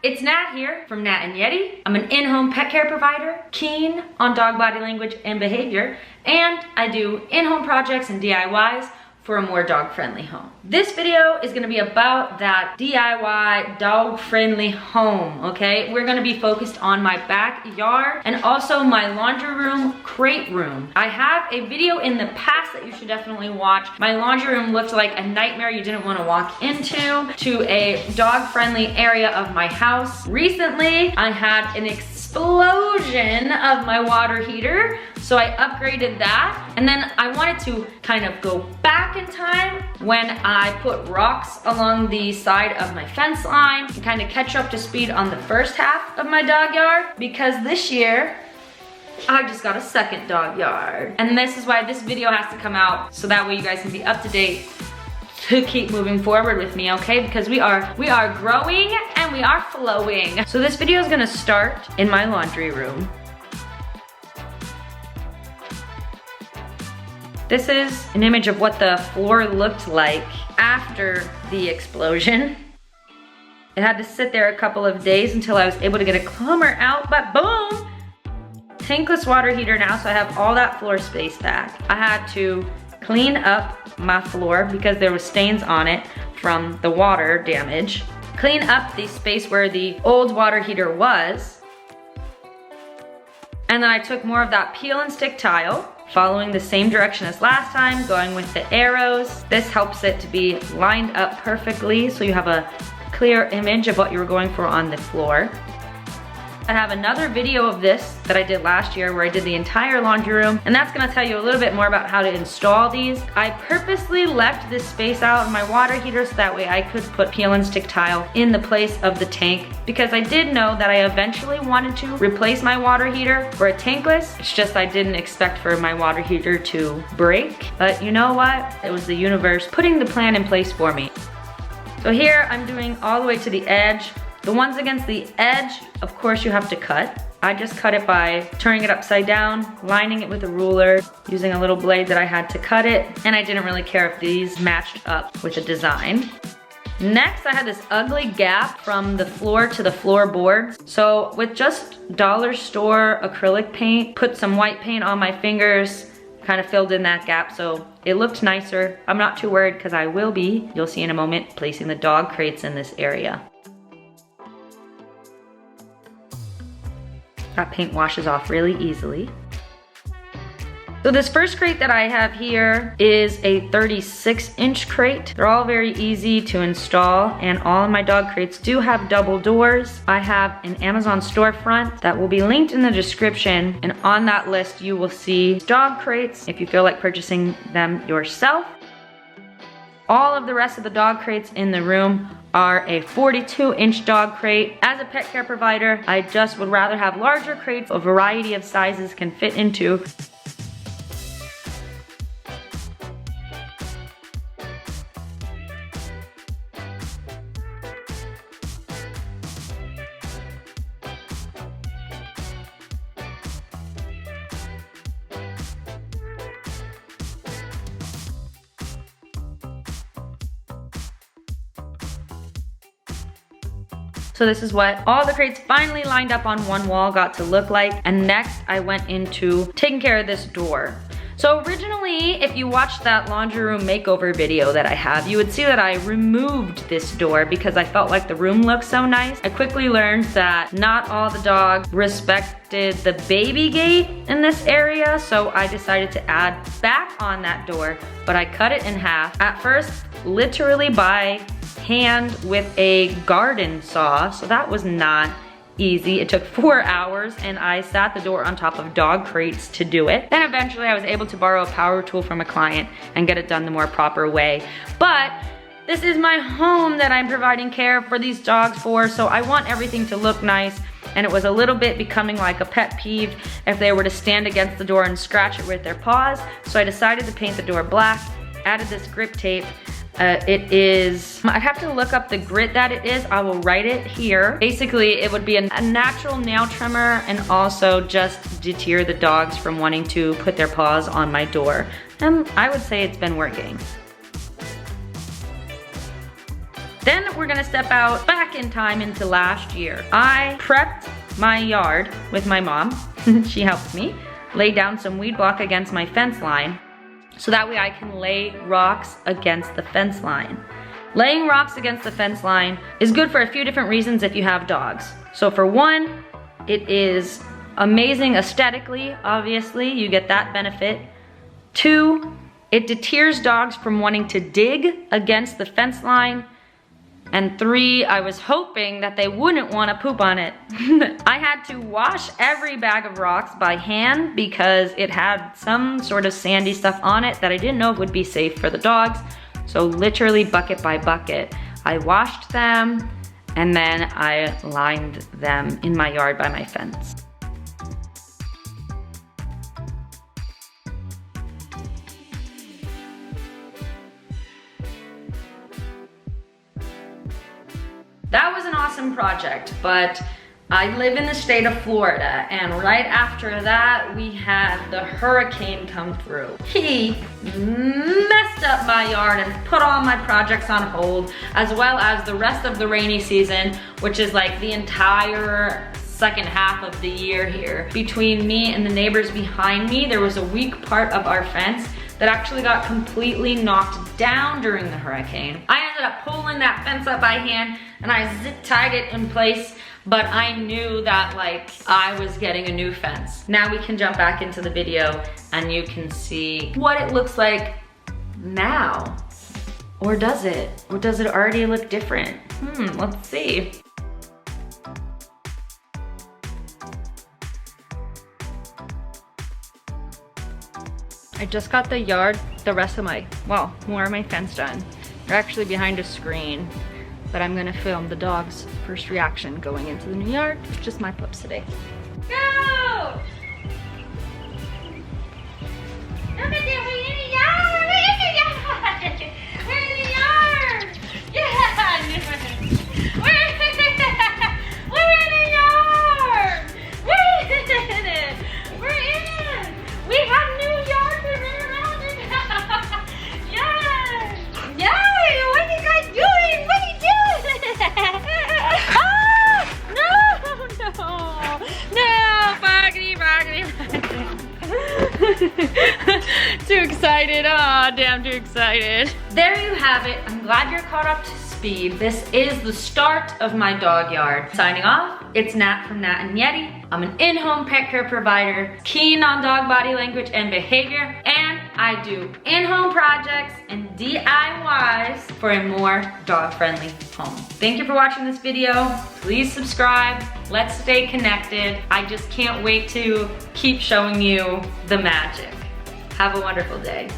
it's Nat here from Nat and Yeti. I'm an in-home pet care provider, keen on dog body language and behavior, and I do in-home projects and DIYs for a more dog-friendly home. This video is gonna be about that DIY dog-friendly home, okay? We're gonna be focused on my backyard and also my laundry room, crate room. I have a video in the past that you should definitely watch. My laundry room looked like a nightmare you didn't wanna walk into, to a dog-friendly area of my house. Recently, I had an explosion of my water heater, so I upgraded that, and then I wanted to kind of go back in time when I put rocks along the side of my fence line and kind of catch up to speed on the first half of my dog yard, because this year I just got a second dog yard. And this is why this video has to come out, so that way you guys can be up to date to keep moving forward with me, okay? Because we are growing and we are flowing. So this video is gonna start in my laundry room. This is an image of what the floor looked like after the explosion. It had to sit there a couple of days until I was able to get a plumber out, but boom! Tankless water heater now, so I have all that floor space back. I had to clean up my floor because there was stains on it from the water damage. Clean up the space where the old water heater was. And then I took more of that peel and stick tile, following the same direction as last time, going with the arrows. This helps it to be lined up perfectly so you have a clear image of what you were going for on the floor. I have another video of this that I did last year where I did the entire laundry room, and that's gonna tell you a little bit more about how to install these. I purposely left this space out in my water heater so that way I could put peel and stick tile in the place of the tank, because I did know that I eventually wanted to replace my water heater for a tankless. It's just I didn't expect for my water heater to break, but you know what? It was the universe putting the plan in place for me. So here I'm doing all the way to the edge. The ones against the edge, of course you have to cut. I just cut it by turning it upside down, lining it with a ruler, using a little blade that I had to cut it, and I didn't really care if these matched up with the design. Next, I had this ugly gap from the floor to the floorboards. So with just dollar store acrylic paint, put some white paint on my fingers, kind of filled in that gap so it looked nicer. I'm not too worried because I will be, you'll see in a moment, placing the dog crates in this area. That paint washes off really easily. So this first crate that I have here is a 36-inch crate. They're all very easy to install, and all of my dog crates do have double doors. I have an Amazon storefront that will be linked in the description, and on that list you will see dog crates if you feel like purchasing them yourself. All of the rest of the dog crates in the room are a 42-inch dog crate. As a pet care provider, I just would rather have larger crates a variety of sizes can fit into. So this is what all the crates finally lined up on one wall got to look like. And next I went into taking care of this door. So originally, if you watched that laundry room makeover video that I have, you would see that I removed this door because I felt like the room looked so nice. I quickly learned that not all the dogs respected the baby gate in this area, so I decided to add back on that door, but I cut it in half. At first, literally by hand with a garden saw, so that was not easy. It took 4 hours, and I sat the door on top of dog crates to do it. Then eventually I was able to borrow a power tool from a client and get it done the more proper way. But this is my home that I'm providing care for these dogs for, so I want everything to look nice, and it was a little bit becoming like a pet peeve if they were to stand against the door and scratch it with their paws. So I decided to paint the door black, added this grip tape. It is, I'd have to look up the grit that it is. I will write it here. Basically, it would be a natural nail trimmer and also just deter the dogs from wanting to put their paws on my door. And I would say it's been working. Then we're gonna step out back in time into last year. I prepped my yard with my mom. She helped me lay down some weed block against my fence line so that way I can lay rocks against the fence line. Laying rocks against the fence line is good for a few different reasons if you have dogs. So for one, it is amazing aesthetically, obviously, you get that benefit. Two, it deters dogs from wanting to dig against the fence line. And three, I was hoping that they wouldn't want to poop on it. I had to wash every bag of rocks by hand because it had some sort of sandy stuff on it that I didn't know would be safe for the dogs. So literally bucket by bucket, I washed them and then I lined them in my yard by my fence. That was an awesome project, but I live in the state of Florida, and right after that, we had the hurricane come through. He messed up my yard and put all my projects on hold, as well as the rest of the rainy season, which is like the entire second half of the year here. Between me and the neighbors behind me, there was a weak part of our fence that actually got completely knocked down during the hurricane. I ended up pulling that fence up by hand and I zip tied it in place, but I knew that like I was getting a new fence. Now we can jump back into the video and you can see what it looks like now. Or does it? Or does it already look different? Let's see. I just got the rest of my, well, more of my fence done. They're actually behind a screen, but I'm gonna film the dog's first reaction going into the new yard. Just my pups today. Go! Look at that, we're in the yard! We're in the yard! We're in the yard! Yeah! We're in the yard! We're in it! We're in! We have new yard! What are you guys doing? What are you doing? No, boggity. Too excited, damn too excited. There you have it, I'm glad you're caught up to speed. This is the start of my dog yard. Signing off, it's Nat from Nat and Yeti. I'm an in-home pet care provider, keen on dog body language and behavior, and I do in-home projects and DIYs for a more dog-friendly home. Thank you for watching this video. Please subscribe. Let's stay connected. I just can't wait to keep showing you the magic. Have a wonderful day.